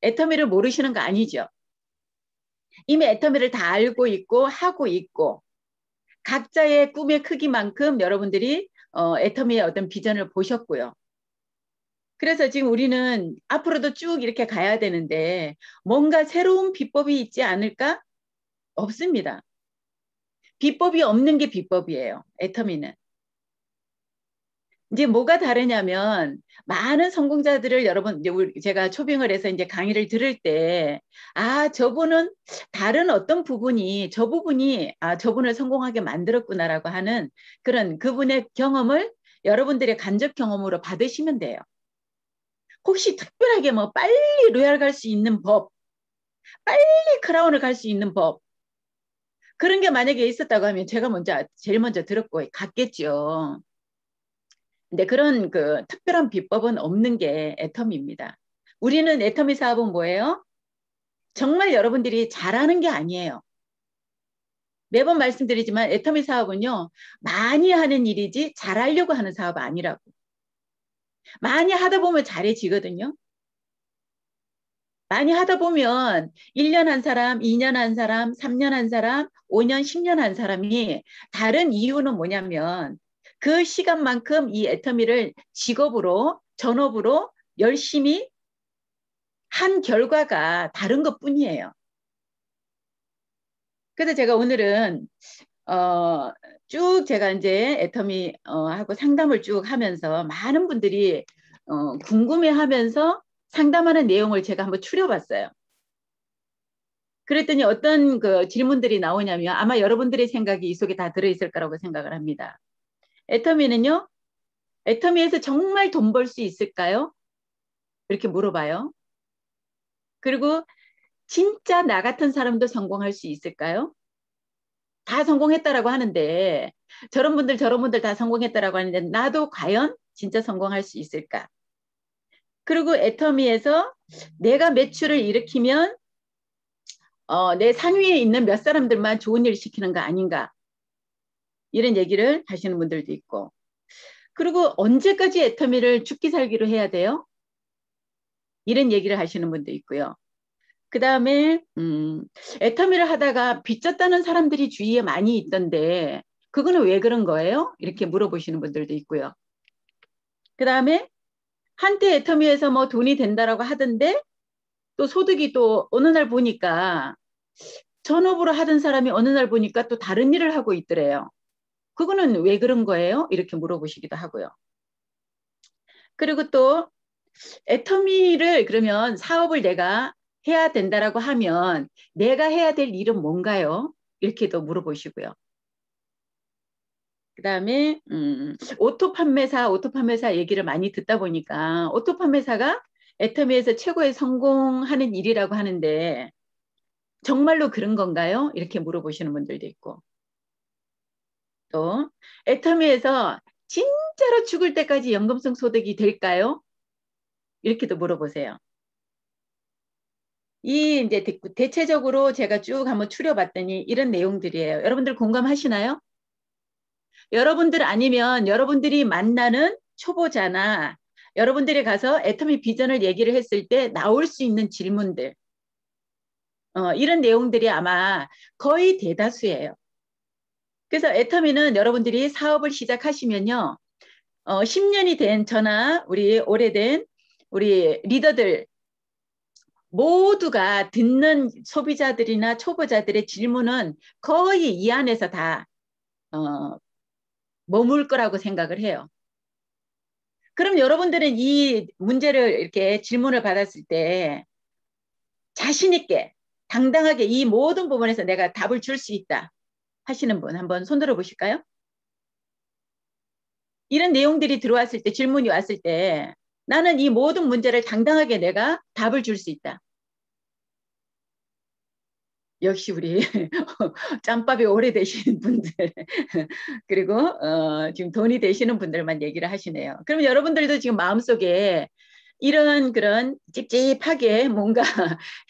애터미를 모르시는 거 아니죠? 이미 애터미를 다 알고 있고 하고 있고 각자의 꿈의 크기만큼 여러분들이 애터미의 어떤 비전을 보셨고요. 그래서 지금 우리는 앞으로도 쭉 이렇게 가야 되는데 뭔가 새로운 비법이 있지 않을까? 없습니다. 비법이 없는 게 비법이에요. 애터미는. 이제 뭐가 다르냐면 많은 성공자들을 여러분 이제 제가 초빙을 해서 이제 강의를 들을 때 저분은 다른 어떤 부분이 저 부분이 저분을 성공하게 만들었구나라고 하는 그런 그분의 경험을 여러분들의 간접 경험으로 받으시면 돼요. 혹시 특별하게 뭐 빨리 로얄 갈 수 있는 법, 빨리 크라운을 갈 수 있는 법 그런 게 만약에 있었다고 하면 제가 제일 먼저 들었고 갔겠죠. 근데 그런 그 특별한 비법은 없는 게 애터미입니다. 우리는 애터미 사업은 뭐예요? 정말 여러분들이 잘하는 게 아니에요. 매번 말씀드리지만 애터미 사업은요, 많이 하는 일이지 잘하려고 하는 사업 아니라고. 많이 하다 보면 잘해지거든요. 많이 하다 보면 1년 한 사람, 2년 한 사람, 3년 한 사람, 5년, 10년 한 사람이 다른 이유는 뭐냐면 그 시간만큼 이 애터미를 직업으로, 전업으로 열심히 한 결과가 다른 것 뿐이에요. 그래서 제가 오늘은 어, 쭉 제가 이제 애터미 하고 상담을 쭉 하면서 많은 분들이 궁금해하면서 상담하는 내용을 제가 한번 추려봤어요. 그랬더니 어떤 그 질문들이 나오냐면 아마 여러분들의 생각이 이 속에 다 들어있을 거라고 생각을 합니다. 애터미는요, 애터미에서 정말 돈 벌 수 있을까요? 이렇게 물어봐요. 그리고 진짜 나 같은 사람도 성공할 수 있을까요? 다 성공했다라고 하는데 저런 분들 다 성공했다라고 하는데 나도 과연 진짜 성공할 수 있을까? 그리고 애터미에서 내가 매출을 일으키면 내 상위에 있는 몇 사람들만 좋은 일을 시키는 거 아닌가? 이런 얘기를 하시는 분들도 있고 그리고 언제까지 애터미를 죽기 살기로 해야 돼요? 이런 얘기를 하시는 분도 있고요. 그 다음에 애터미를 하다가 빚졌다는 사람들이 주위에 많이 있던데 그거는 왜 그런 거예요? 이렇게 물어보시는 분들도 있고요. 그 다음에 한때 애터미에서 뭐 돈이 된다라고 하던데 또 소득이 또 어느 날 보니까 전업으로 하던 사람이 어느 날 보니까 또 다른 일을 하고 있더래요. 그거는 왜 그런 거예요? 이렇게 물어보시기도 하고요. 그리고 또 애터미를 그러면 사업을 내가 해야 된다라고 하면 내가 해야 될 일은 뭔가요? 이렇게도 물어보시고요. 그 다음에 오토 판매사 얘기를 많이 듣다 보니까 오토 판매사가 애터미에서 최고의 성공하는 일이라고 하는데 정말로 그런 건가요? 이렇게 물어보시는 분들도 있고 또 애터미에서 진짜로 죽을 때까지 연금성 소득이 될까요? 이렇게도 물어보세요. 이 이제 대체적으로 제가 쭉 한번 추려봤더니 이런 내용들이에요. 여러분들 공감하시나요? 여러분들 아니면 여러분들이 만나는 초보자나 여러분들이 가서 애터미 비전을 얘기를 했을 때 나올 수 있는 질문들 이런 내용들이 아마 거의 대다수예요. 그래서 애터미는 여러분들이 사업을 시작하시면요. 10년이 된 저나 우리 오래된 우리 리더들 모두가 듣는 소비자들이나 초보자들의 질문은 거의 이 안에서 다 어, 머물 거라고 생각을 해요. 그럼 여러분들은 이 문제를 이렇게 질문을 받았을 때 자신 있게 당당하게 이 모든 부분에서 내가 답을 줄 수 있다 하시는 분 한번 손들어 보실까요? 이런 내용들이 들어왔을 때 질문이 왔을 때 나는 이 모든 문제를 당당하게 내가 답을 줄 수 있다. 역시 우리 짬밥이 오래되신 분들 그리고 지금 돈이 되시는 분들만 얘기를 하시네요. 그럼 여러분들도 지금 마음속에 이런 그런 찝찝하게 뭔가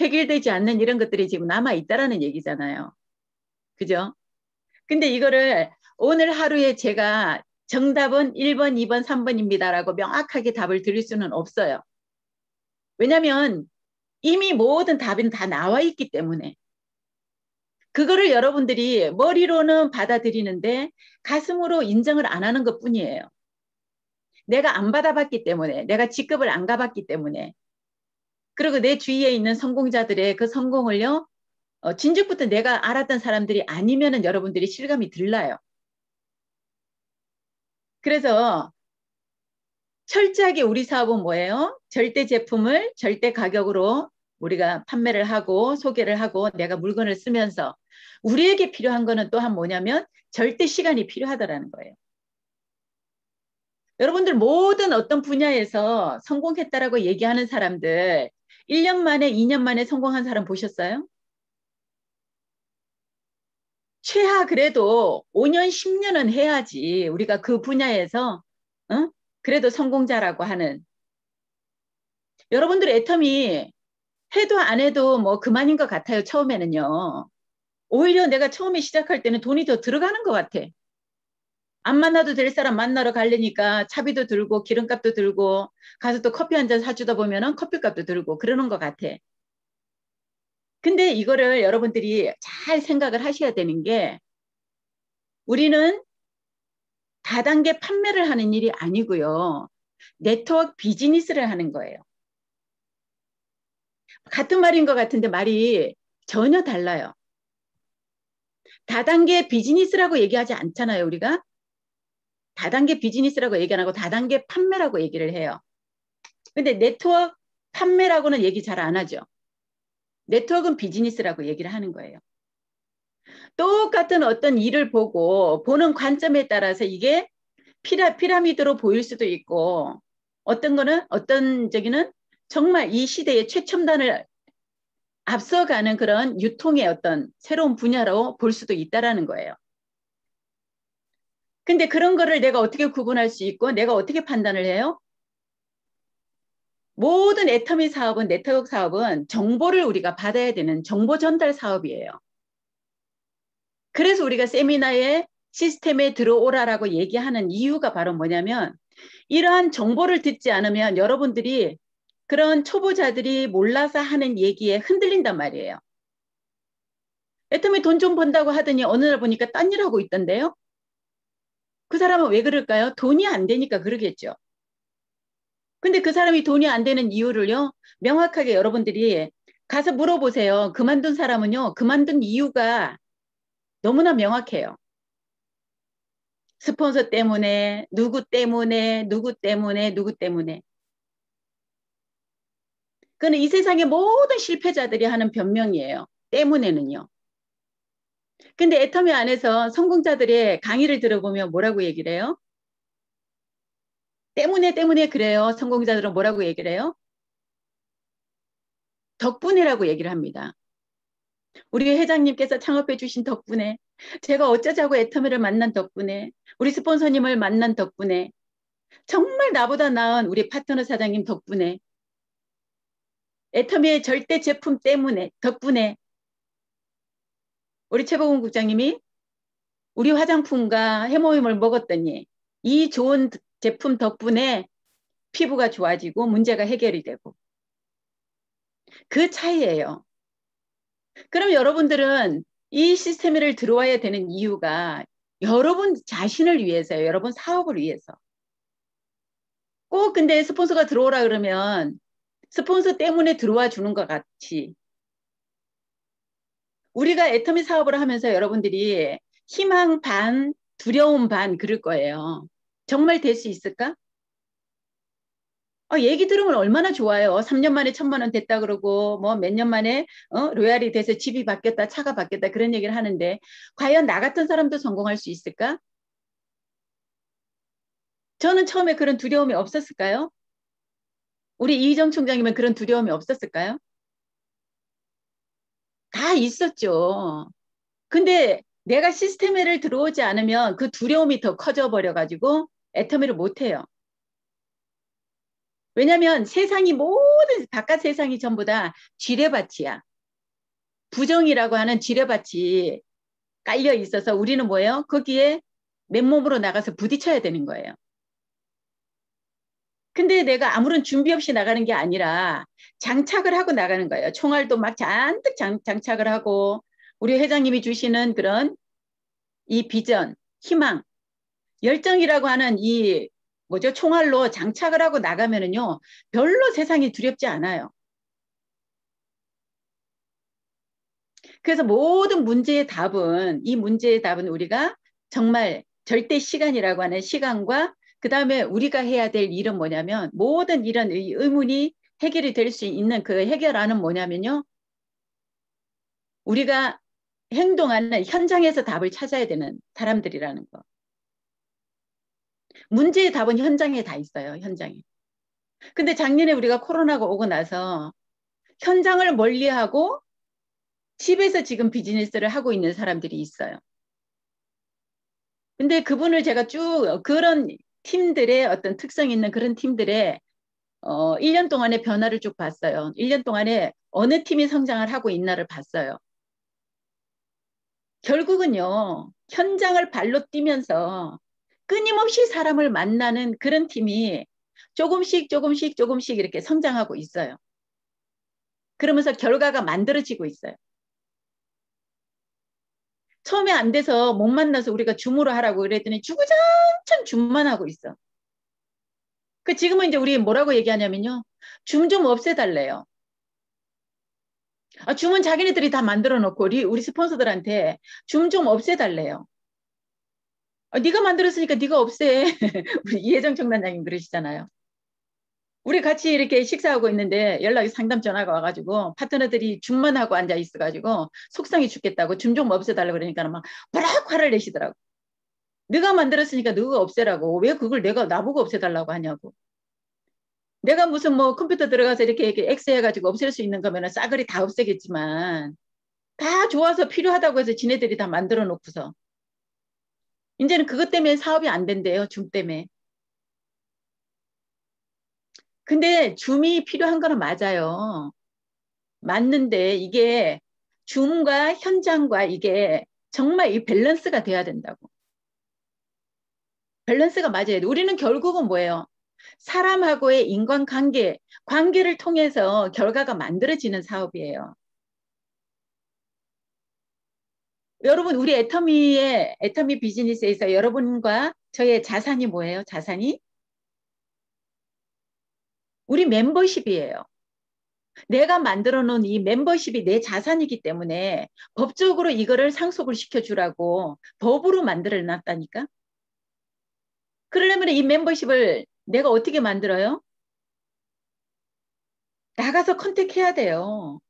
해결되지 않는 이런 것들이 지금 남아 있다라는 얘기잖아요. 그죠? 근데 이거를 오늘 하루에 제가 정답은 1번, 2번, 3번입니다라고 명확하게 답을 드릴 수는 없어요. 왜냐하면 이미 모든 답은 다 나와 있기 때문에 그거를 여러분들이 머리로는 받아들이는데 가슴으로 인정을 안 하는 것뿐이에요. 내가 안 받아봤기 때문에, 내가 직급을 안 가봤기 때문에, 그리고 내 주위에 있는 성공자들의 그 성공을요, 진즉부터 내가 알았던 사람들이 아니면은 여러분들이 실감이 들라요. 그래서 철저하게 우리 사업은 뭐예요? 절대 제품을 절대 가격으로 우리가 판매를 하고 소개를 하고 내가 물건을 쓰면서 우리에게 필요한 거는 또한 뭐냐면 절대 시간이 필요하다라는 거예요. 여러분들 모든 어떤 분야에서 성공했다라고 얘기하는 사람들 1년 만에 2년 만에 성공한 사람 보셨어요? 최하 그래도 5년 10년은 해야지 우리가 그 분야에서 그래도 성공자라고 하는 여러분들 애텀이 해도 안 해도 뭐 그만인 것 같아요. 처음에는요. 오히려 내가 처음에 시작할 때는 돈이 더 들어가는 것 같아. 안 만나도 될 사람 만나러 가려니까 차비도 들고 기름값도 들고 가서 또 커피 한 잔 사주다 보면은 커피값도 들고 그러는 것 같아. 근데 이거를 여러분들이 잘 생각을 하셔야 되는 게 우리는 다단계 판매를 하는 일이 아니고요. 네트워크 비즈니스를 하는 거예요. 같은 말인 것 같은데 말이 전혀 달라요. 다단계 비즈니스라고 얘기하지 않잖아요, 우리가. 다단계 비즈니스라고 얘기 안 하고 다단계 판매라고 얘기를 해요. 근데 네트워크 판매라고는 얘기 잘 안 하죠. 네트워크는 비즈니스라고 얘기를 하는 거예요. 똑같은 어떤 일을 보고 보는 관점에 따라서 이게 피라미드로 보일 수도 있고 어떤 거는 어떤 저기는 정말 이 시대의 최첨단을 앞서가는 그런 유통의 어떤 새로운 분야로 볼 수도 있다라는 거예요. 근데 그런 거를 내가 어떻게 구분할 수 있고 내가 어떻게 판단을 해요? 모든 애터미 사업은 네트워크 사업은 정보를 우리가 받아야 되는 정보 전달 사업이에요. 그래서 우리가 세미나에 시스템에 들어오라라고 얘기하는 이유가 바로 뭐냐면 이러한 정보를 듣지 않으면 여러분들이 그런 초보자들이 몰라서 하는 얘기에 흔들린단 말이에요. 애터미 돈 좀 번다고 하더니 어느 날 보니까 딴 일 하고 있던데요. 그 사람은 왜 그럴까요? 돈이 안 되니까 그러겠죠. 근데 그 사람이 돈이 안 되는 이유를요, 명확하게 여러분들이 가서 물어보세요. 그만둔 사람은요, 그만둔 이유가 너무나 명확해요. 스폰서 때문에, 누구 때문에, 누구 때문에, 누구 때문에. 그는 이 세상의 모든 실패자들이 하는 변명이에요. 때문에는요. 근데 애터미 안에서 성공자들의 강의를 들어보면 뭐라고 얘기를 해요? 때문에 그래요. 성공자들은 뭐라고 얘기를 해요? 덕분이라고 얘기를 합니다. 우리 회장님께서 창업해 주신 덕분에 제가 어쩌자고 애터미를 만난 덕분에 우리 스폰서님을 만난 덕분에 정말 나보다 나은 우리 파트너 사장님 덕분에 애터미의 절대 제품 때문에 덕분에 우리 최보근 국장님이 우리 화장품과 해모임을 먹었더니 이 좋은 제품 덕분에 피부가 좋아지고 문제가 해결이 되고 그 차이예요. 그럼 여러분들은 이 시스템을 들어와야 되는 이유가 여러분 자신을 위해서요. 여러분 사업을 위해서. 꼭 근데 스폰서가 들어오라 그러면 스폰서 때문에 들어와 주는 것 같이 우리가 애터미 사업을 하면서 여러분들이 희망 반, 두려움 반 그럴 거예요. 정말 될 수 있을까? 얘기 들으면 얼마나 좋아요. 3년 만에 1,000만 원 됐다 그러고 뭐 몇 년 만에 로얄이 돼서 집이 바뀌었다, 차가 바뀌었다 그런 얘기를 하는데 과연 나 같은 사람도 성공할 수 있을까? 저는 처음에 그런 두려움이 없었을까요? 우리 이희정 총장님은 그런 두려움이 없었을까요? 다 있었죠. 근데 내가 시스템에를 들어오지 않으면 그 두려움이 더 커져 버려가지고 애터미를 못해요. 왜냐하면 세상이 모든 바깥 세상이 전부 다 지뢰밭이야. 부정이라고 하는 지뢰밭이 깔려 있어서 우리는 뭐예요? 거기에 맨몸으로 나가서 부딪혀야 되는 거예요. 근데 내가 아무런 준비 없이 나가는 게 아니라 장착을 하고 나가는 거예요. 총알도 막 잔뜩 장착을 하고 우리 회장님이 주시는 그런 이 비전, 희망, 열정이라고 하는 이 뭐죠? 총알로 장착을 하고 나가면은요. 별로 세상이 두렵지 않아요. 그래서 모든 문제의 답은 이 문제의 답은 우리가 정말 절대 시간이라고 하는 시간과 그 다음에 우리가 해야 될 일은 뭐냐면 모든 이런 의문이 해결이 될 수 있는 그 해결안은 뭐냐면요. 우리가 행동하는 현장에서 답을 찾아야 되는 사람들이라는 거. 문제의 답은 현장에 다 있어요. 현장에. 근데 작년에 우리가 코로나가 오고 나서 현장을 멀리하고 집에서 지금 비즈니스를 하고 있는 사람들이 있어요. 근데 그분을 제가 쭉 그런 팀들의 어떤 특성 있는 그런 팀들의 1년 동안의 변화를 쭉 봤어요. 1년 동안에 어느 팀이 성장을 하고 있나를 봤어요. 결국은요, 현장을 발로 뛰면서 끊임없이 사람을 만나는 그런 팀이 조금씩 이렇게 성장하고 있어요. 그러면서 결과가 만들어지고 있어요. 처음에 안 돼서 못 만나서 우리가 줌으로 하라고 그랬더니 주구장창 줌만 하고 있어. 그 지금은 이제 우리 뭐라고 얘기하냐면요. 줌 좀 없애달래요. 아, 줌은 자기네들이 다 만들어 놓고 우리 스폰서들한테 줌 좀 없애달래요. 네가 만들었으니까 네가 없애. 우리 이혜정 청단장님 그러시잖아요. 우리 같이 이렇게 식사하고 있는데 연락이 상담 전화가 와가지고 파트너들이 줌만 하고 앉아 있어가지고 속상해 죽겠다고 줌 좀 없애달라고 그러니까 막 버럭 화를 내시더라고. 네가 만들었으니까 너가 없애라고. 왜 그걸 내가 나보고 없애달라고 하냐고. 내가 무슨 뭐 컴퓨터 들어가서 이렇게 엑스 해가지고 없앨 수 있는 거면은 싸그리 다 없애겠지만 다 좋아서 필요하다고 해서 지네들이 다 만들어 놓고서 이제는 그것 때문에 사업이 안 된대요. 줌 때문에. 근데 줌이 필요한 거는 맞아요. 맞는데 이게 줌과 현장과 이게 정말 이 밸런스가 돼야 된다고. 밸런스가 맞아야 돼. 우리는 결국은 뭐예요? 사람하고의 인간관계, 관계를 통해서 결과가 만들어지는 사업이에요. 여러분, 우리 애터미 비즈니스에서 여러분과 저의 자산이 뭐예요? 자산이? 우리 멤버십이에요. 내가 만들어 놓은 이 멤버십이 내 자산이기 때문에 법적으로 이거를 상속을 시켜주라고 법으로 만들어 놨다니까? 그러려면 이 멤버십을 내가 어떻게 만들어요? 나가서 컨택해야 돼요.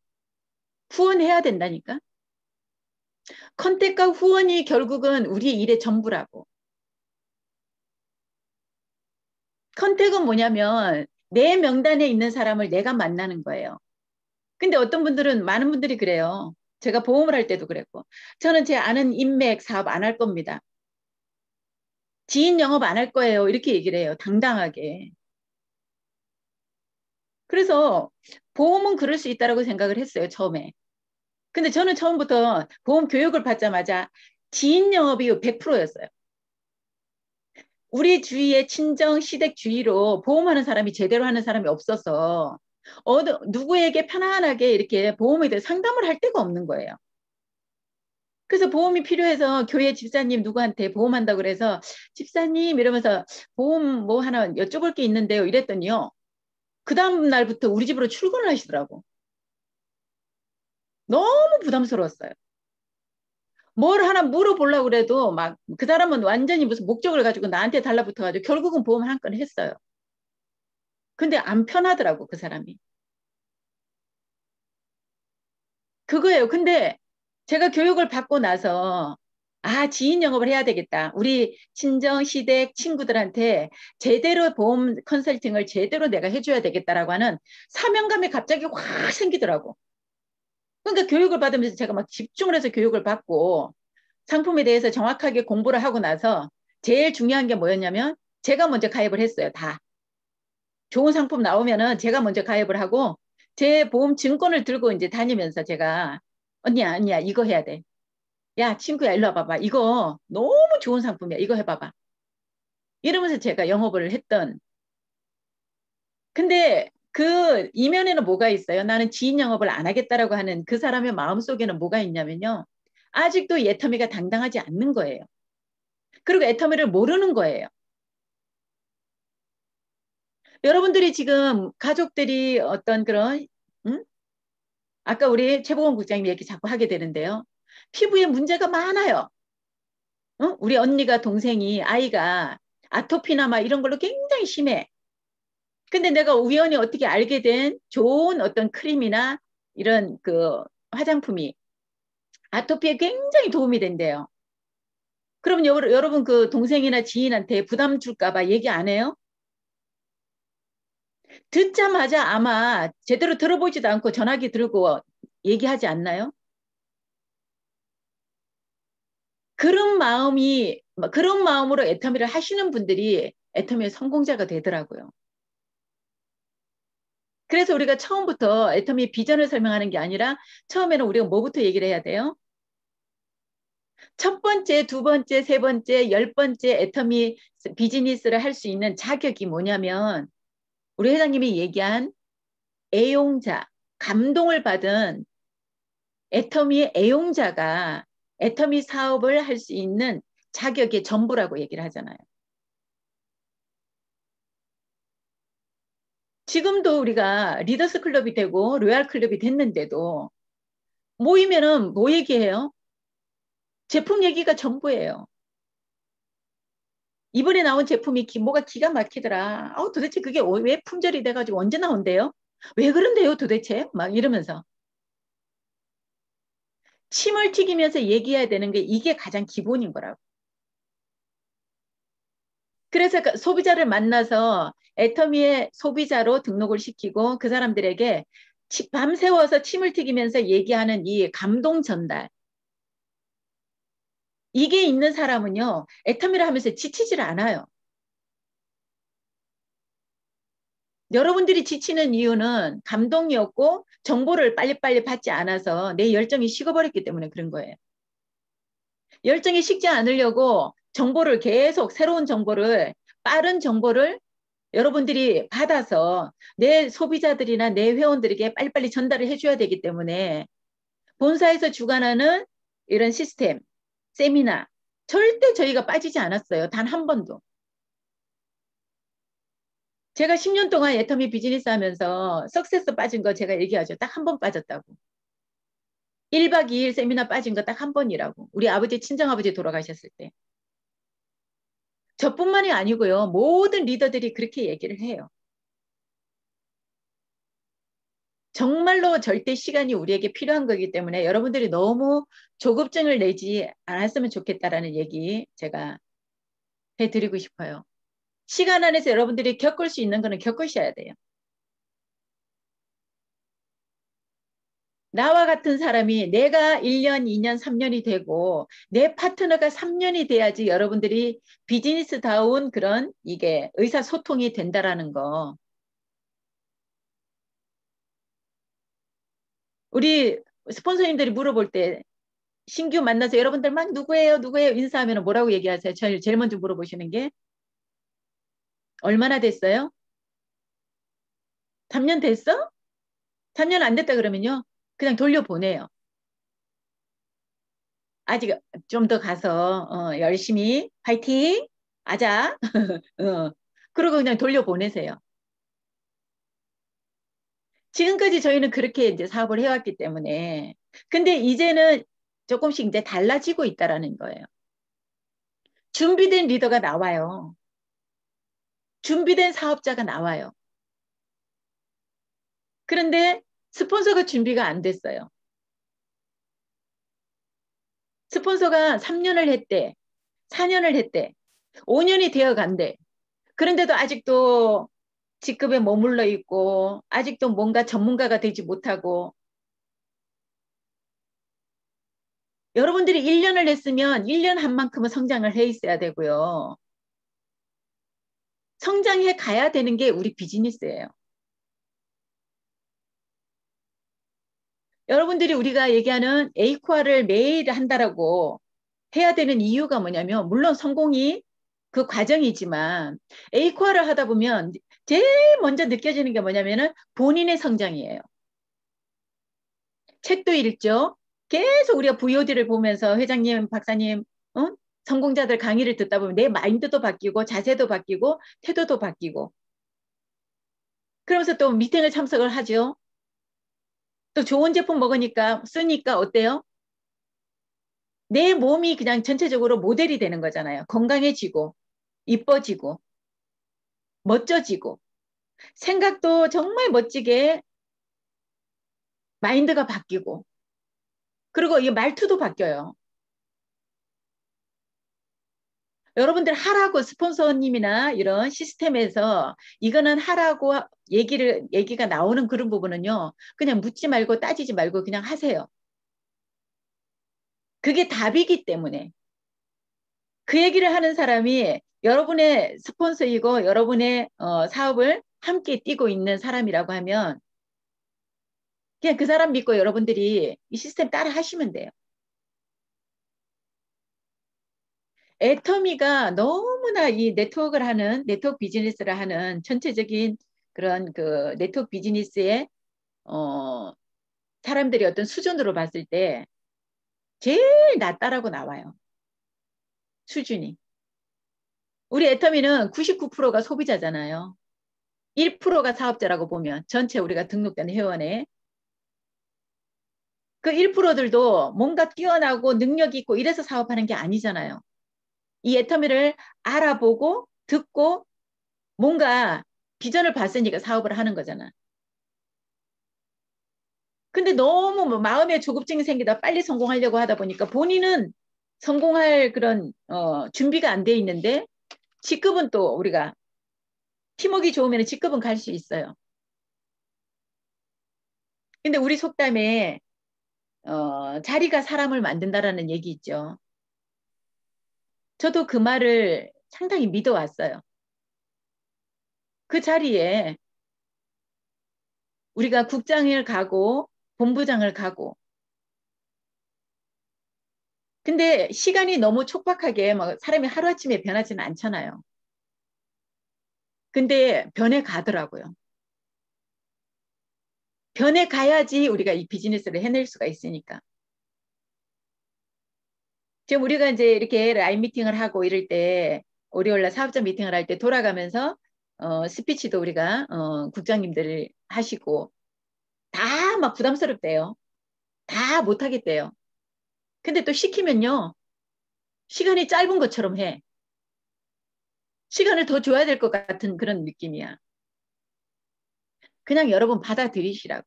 후원해야 된다니까? 컨택과 후원이 결국은 우리 일의 전부라고. 컨택은 뭐냐면 내 명단에 있는 사람을 내가 만나는 거예요. 근데 어떤 분들은 많은 분들이 그래요. 제가 보험을 할 때도 그랬고 저는 제 아는 인맥 사업 안 할 겁니다. 지인 영업 안 할 거예요. 이렇게 얘기를 해요. 당당하게. 그래서 보험은 그럴 수 있다고 생각을 했어요. 처음에. 근데 저는 처음부터 보험 교육을 받자마자 지인 영업이 100%였어요. 우리 주위에 친정 시댁 주위로 보험하는 사람이 제대로 하는 사람이 없어서 누구에게 편안하게 이렇게 보험에 대해 상담을 할 데가 없는 거예요. 그래서 보험이 필요해서 교회 집사님 누구한테 보험한다고 그래서 집사님 이러면서 보험 뭐 하나 여쭤볼 게 있는데요. 이랬더니요. 그 다음 날부터 우리 집으로 출근을 하시더라고. 너무 부담스러웠어요. 뭘 하나 물어보려고 그래도 막 그 사람은 완전히 무슨 목적을 가지고 나한테 달라붙어가지고 결국은 보험 한 건 했어요. 근데 안 편하더라고 그 사람이. 그거예요. 근데 제가 교육을 받고 나서 지인 영업을 해야 되겠다. 우리 친정, 시댁, 친구들한테 제대로 보험 컨설팅을 제대로 내가 해줘야 되겠다라고 하는 사명감이 갑자기 확 생기더라고. 그러니까 교육을 받으면서 제가 막 집중을 해서 교육을 받고 상품에 대해서 정확하게 공부를 하고 나서 제일 중요한 게 뭐였냐면 제가 먼저 가입을 했어요. 다. 좋은 상품 나오면은 제가 먼저 가입을 하고 제 보험 증권을 들고 이제 다니면서 제가 언니야 이거 해야 돼. 야 친구야 일로 와봐봐. 이거 너무 좋은 상품이야. 이거 해봐봐. 이러면서 제가 영업을 했던. 근데 그 이면에는 뭐가 있어요? 나는 지인 영업을 안 하겠다라고 하는 그 사람의 마음속에는 뭐가 있냐면요. 아직도 애터미가 당당하지 않는 거예요. 그리고 애터미를 모르는 거예요. 여러분들이 지금 가족들이 어떤 그런 응? 아까 우리 최보건 국장님 얘기 자꾸 하게 되는데요. 피부에 문제가 많아요. 응? 우리 언니가 동생이 아이가 아토피나 막 이런 걸로 굉장히 심해. 근데 내가 우연히 어떻게 알게 된 좋은 어떤 크림이나 이런 그 화장품이 아토피에 굉장히 도움이 된대요. 그럼 여러분 그 동생이나 지인한테 부담 줄까 봐 얘기 안 해요? 듣자마자 아마 제대로 들어보지도 않고 전화기 들고 얘기하지 않나요? 그런 마음으로 애터미를 하시는 분들이 애터미의 성공자가 되더라고요. 그래서 우리가 처음부터 애터미 비전을 설명하는 게 아니라 처음에는 우리가 뭐부터 얘기를 해야 돼요? 첫 번째, 두 번째, 세 번째, 열 번째 애터미 비즈니스를 할 수 있는 자격이 뭐냐면 우리 회장님이 얘기한 애용자, 감동을 받은 애터미의 애용자가 애터미 사업을 할 수 있는 자격의 전부라고 얘기를 하잖아요. 지금도 우리가 리더스 클럽이 되고 로얄 클럽이 됐는데도 모이면은 뭐 얘기해요? 제품 얘기가 전부예요. 이번에 나온 제품이 뭐가 기가 막히더라. 도대체 그게 왜 품절이 돼가지고 언제 나온대요? 왜 그런데요, 도대체? 막 이러면서. 침을 튀기면서 얘기해야 되는 게 이게 가장 기본인 거라고. 그래서 그 소비자를 만나서 애터미의 소비자로 등록을 시키고 그 사람들에게 밤새워서 침을 튀기면서 얘기하는 이 감동 전달. 이게 있는 사람은요, 애터미를 하면서 지치질 않아요. 여러분들이 지치는 이유는 감동이 없고 정보를 빨리빨리 받지 않아서 내 열정이 식어버렸기 때문에 그런 거예요. 열정이 식지 않으려고 정보를 계속 새로운 정보를 빠른 정보를 여러분들이 받아서 내 소비자들이나 내 회원들에게 빨리빨리 전달을 해줘야 되기 때문에 본사에서 주관하는 이런 시스템, 세미나 절대 저희가 빠지지 않았어요. 단 한 번도. 제가 10년 동안 애터미 비즈니스 하면서 석세스 빠진 거 제가 얘기하죠. 딱 한 번 빠졌다고. 1박 2일 세미나 빠진 거 딱 한 번이라고. 우리 아버지, 친정아버지 돌아가셨을 때. 저뿐만이 아니고요. 모든 리더들이 그렇게 얘기를 해요. 정말로 절대 시간이 우리에게 필요한 거기 때문에 여러분들이 너무 조급증을 내지 않았으면 좋겠다라는 얘기 제가 해드리고 싶어요. 시간 안에서 여러분들이 겪을 수 있는 거는 겪으셔야 돼요. 나와 같은 사람이 내가 1년, 2년, 3년이 되고 내 파트너가 3년이 돼야지 여러분들이 비즈니스다운 그런 이게 의사소통이 된다라는 거. 우리 스폰서님들이 물어볼 때 신규 만나서 여러분들 막 누구예요? 누구예요? 인사하면 뭐라고 얘기하세요? 제일 먼저 물어보시는 게 얼마나 됐어요? 3년 됐어? 3년 안 됐다 그러면요. 그냥 돌려보내요. 아직 좀 더 가서 열심히 파이팅 하자. 어, 그러고 그냥 돌려보내세요. 지금까지 저희는 그렇게 이제 사업을 해왔기 때문에 근데 이제는 조금씩 이제 달라지고 있다라는 거예요. 준비된 리더가 나와요. 준비된 사업자가 나와요. 그런데 스폰서가 준비가 안 됐어요. 스폰서가 3년을 했대, 4년을 했대, 5년이 되어 간대. 그런데도 아직도 직급에 머물러 있고, 아직도 뭔가 전문가가 되지 못하고, 여러분들이 1년을 했으면 1년 한 만큼은 성장을 해 있어야 되고요. 성장해 가야 되는 게 우리 비즈니스예요. 여러분들이 우리가 얘기하는 에이코아를 매일 한다라고 해야 되는 이유가 뭐냐면, 물론 성공이 그 과정이지만, 에이코아를 하다 보면 제일 먼저 느껴지는 게 뭐냐면은 본인의 성장이에요. 책도 읽죠. 계속 우리가 VOD를 보면서 회장님, 박사님, 어? 성공자들 강의를 듣다 보면 내 마인드도 바뀌고 자세도 바뀌고 태도도 바뀌고 그러면서 또 미팅을 참석을 하죠. 또 좋은 제품 먹으니까 쓰니까 어때요? 내 몸이 그냥 전체적으로 모델이 되는 거잖아요. 건강해지고 이뻐지고 멋져지고 생각도 정말 멋지게 마인드가 바뀌고 그리고 이 말투도 바뀌어요. 여러분들 하라고 스폰서님이나 이런 시스템에서 이거는 하라고 얘기가 나오는 그런 부분은요. 그냥 묻지 말고 따지지 말고 그냥 하세요. 그게 답이기 때문에 그 얘기를 하는 사람이 여러분의 스폰서이고 여러분의 사업을 함께 뛰고 있는 사람이라고 하면 그냥 그 사람 믿고 여러분들이 이 시스템 따라 하시면 돼요. 애터미가 너무나 이 네트워크를 하는 네트워크 비즈니스를 하는 전체적인 그런 그 네트워크 비즈니스의 어, 사람들이 어떤 수준으로 봤을 때 제일 낮다라고 나와요. 수준이. 우리 애터미는 99%가 소비자잖아요. 1%가 사업자라고 보면 전체 우리가 등록된 회원의 그 1%들도 뭔가 뛰어나고 능력 있고 이래서 사업하는 게 아니잖아요. 이 애터미를 알아보고 듣고 뭔가 비전을 봤으니까 사업을 하는 거잖아. 근데 너무 뭐 마음에 조급증이 생기다 빨리 성공하려고 하다 보니까 본인은 성공할 그런 준비가 안 돼 있는데 직급은 또 우리가 팀워크 좋으면 직급은 갈 수 있어요. 근데 우리 속담에 자리가 사람을 만든다라는 얘기 있죠. 저도 그 말을 상당히 믿어왔어요. 그 자리에 우리가 국장을 가고 본부장을 가고 근데 시간이 너무 촉박하게 막 사람이 하루아침에 변하지는 않잖아요. 근데 변해 가더라고요. 변해 가야지 우리가 이 비즈니스를 해낼 수가 있으니까. 지금 우리가 이제 이렇게 라인 미팅을 하고 이럴 때 월요일날 사업자 미팅을 할 때 돌아가면서 스피치도 우리가 국장님들 하시고 다 막 부담스럽대요. 다 못하겠대요. 근데 또 시키면요. 시간이 짧은 것처럼 해. 시간을 더 줘야 될 것 같은 그런 느낌이야. 그냥 여러분 받아들이시라고.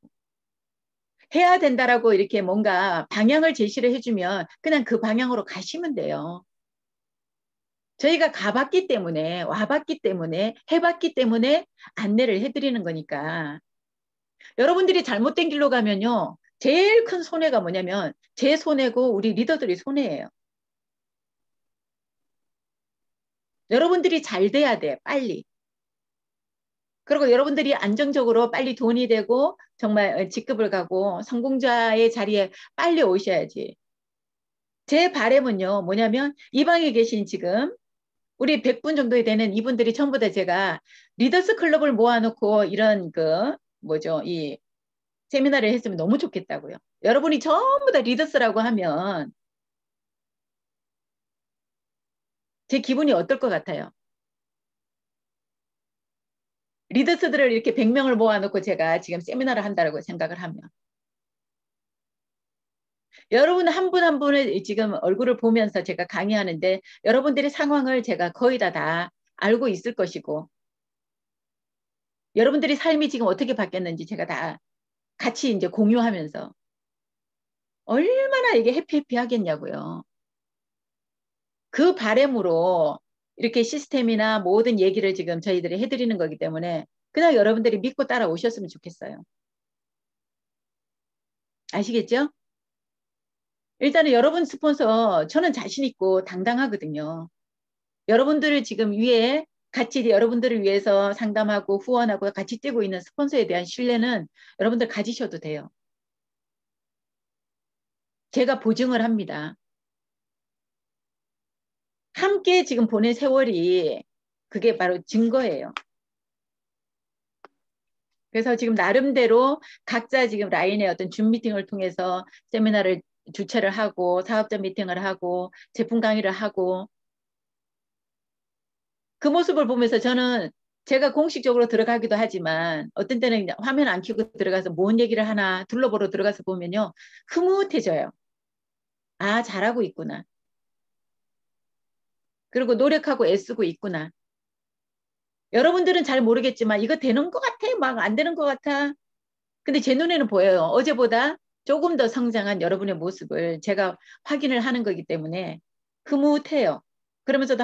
해야 된다라고 이렇게 뭔가 방향을 제시를 해주면 그냥 그 방향으로 가시면 돼요. 저희가 가봤기 때문에, 와봤기 때문에, 해봤기 때문에 안내를 해드리는 거니까. 여러분들이 잘못된 길로 가면요. 제일 큰 손해가 뭐냐면 제 손해고 우리 리더들이 손해예요. 여러분들이 잘 돼야 돼, 빨리. 그리고 여러분들이 안정적으로 빨리 돈이 되고 정말 직급을 가고 성공자의 자리에 빨리 오셔야지. 제 바람은요, 뭐냐면 이 방에 계신 지금 우리 100분 정도 되는 이분들이 전부 다 제가 리더스 클럽을 모아놓고 이런 그 뭐죠, 이 세미나를 했으면 너무 좋겠다고요. 여러분이 전부 다 리더스라고 하면 제 기분이 어떨 것 같아요? 리더스들을 이렇게 100명을 모아놓고 제가 지금 세미나를 한다고 생각을 하면 여러분 한 분 한 분을 지금 얼굴을 보면서 제가 강의하는데 여러분들의 상황을 제가 거의 다 알고 있을 것이고 여러분들이 삶이 지금 어떻게 바뀌었는지 제가 다 같이 이제 공유하면서 얼마나 이게 해피해피 하겠냐고요. 그 바램으로 이렇게 시스템이나 모든 얘기를 지금 저희들이 해드리는 거기 때문에 그냥 여러분들이 믿고 따라오셨으면 좋겠어요. 아시겠죠? 일단은 여러분 스폰서 저는 자신 있고 당당하거든요. 여러분들을 지금 위에 같이 여러분들을 위해서 상담하고 후원하고 같이 뛰고 있는 스폰서에 대한 신뢰는 여러분들 가지셔도 돼요. 제가 보증을 합니다. 함께 지금 보낸 세월이 그게 바로 증거예요. 그래서 지금 나름대로 각자 지금 라인의 어떤 줌 미팅을 통해서 세미나를 주최를 하고 사업자 미팅을 하고 제품 강의를 하고 그 모습을 보면서 저는 제가 공식적으로 들어가기도 하지만 어떤 때는 화면 안 켜고 들어가서 뭔 얘기를 하나 둘러보러 들어가서 보면요. 흐뭇해져요. 아, 잘하고 있구나. 그리고 노력하고 애쓰고 있구나. 여러분들은 잘 모르겠지만 이거 되는 것 같아? 막 안 되는 것 같아? 근데 제 눈에는 보여요. 어제보다 조금 더 성장한 여러분의 모습을 제가 확인을 하는 거기 때문에 흐뭇해요. 그러면서도